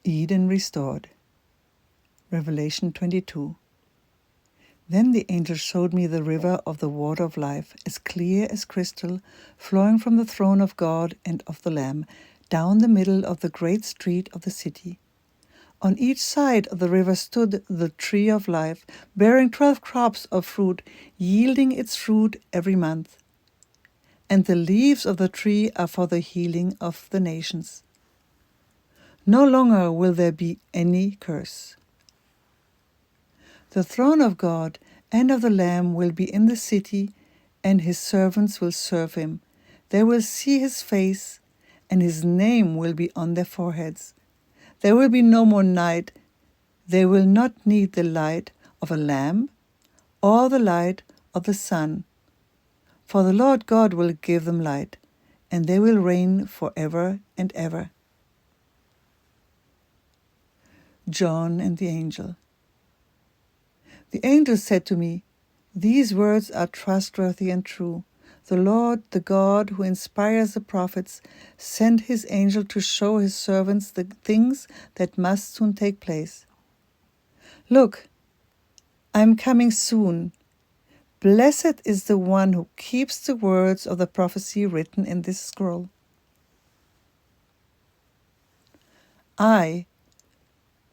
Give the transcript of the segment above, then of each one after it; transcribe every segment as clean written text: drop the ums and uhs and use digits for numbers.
Eden restored. Revelation 22. Then the angel showed me the river of the water of life, as clear as crystal, flowing from the throne of God and of the Lamb, down the middle of the great street of the city. On each side of the river stood the tree of life, bearing 12 crops of fruit, yielding its fruit every month. And the leaves of the tree are for the healing of the nations. No longer will there be any curse. The throne of God and of the Lamb will be in the city, and his servants will serve him. They will see his face, and his name will be on their foreheads. There will be no more night. They will not need the light of a lamp or the light of the sun, for the Lord God will give them light, and they will reign forever and ever. John and the angel. The angel said to me, "These words are trustworthy and true. The Lord, the God who inspires the prophets, sent his angel to show his servants the things that must soon take place. Look, I am coming soon. Blessed is the one who keeps the words of the prophecy written in this scroll." I,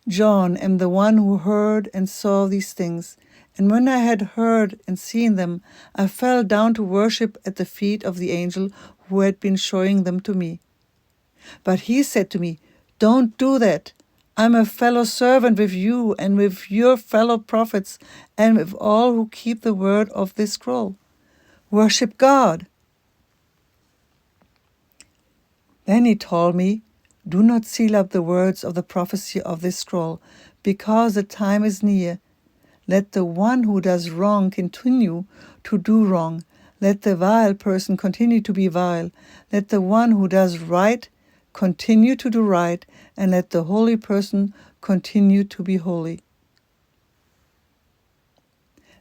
John, am the one who heard and saw these things, and when I had heard and seen them, I fell down to worship at the feet of the angel who had been showing them to me. But he said to me, "Don't do that. I'm a fellow servant with you and with your fellow prophets and with all who keep the word of this scroll. Worship God." Then he told me, "Do not seal up the words of the prophecy of this scroll, because the time is near. Let the one who does wrong continue to do wrong. Let the vile person continue to be vile. Let the one who does right continue to do right, and let the holy person continue to be holy."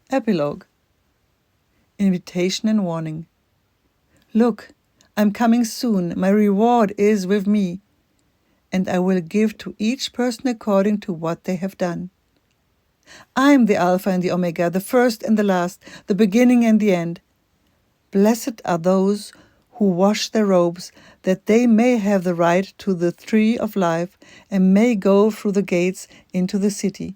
Epilogue. Invitation and warning. Look, I'm coming soon. My reward is with me, and I will give to each person according to what they have done. I am the Alpha and the Omega, the first and the last, the beginning and the end. Blessed are those who wash their robes, that they may have the right to the tree of life and may go through the gates into the city.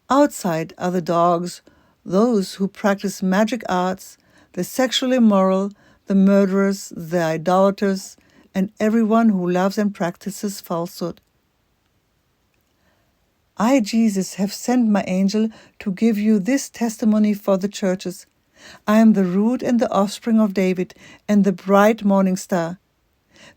Outside are the dogs, those who practice magic arts, the sexually immoral, the murderers, the idolaters, and everyone who loves and practices falsehood. I, Jesus, have sent my angel to give you this testimony for the churches. I am the root and the offspring of David, and the bright morning star.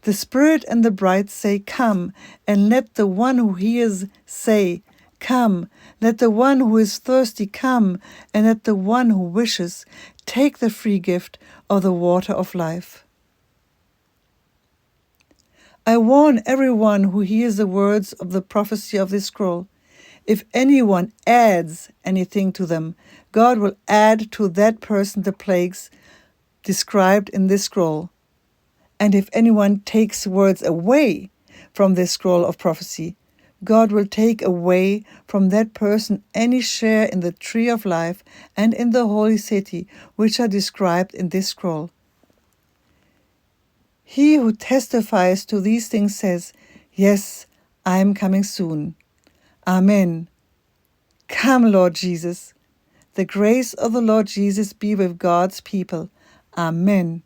The Spirit and the bride say, "Come," and let the one who hears say, "Come." Let the one who is thirsty come, and let the one who wishes take the free gift of the water of life. I warn everyone who hears the words of the prophecy of this scroll. If anyone adds anything to them, God will add to that person the plagues described in this scroll. And if anyone takes words away from this scroll of prophecy, God will take away from that person any share in the tree of life and in the holy city, which are described in this scroll. He who testifies to these things says, "Yes, I am coming soon." Amen. Come, Lord Jesus. The grace of the Lord Jesus be with God's people. Amen.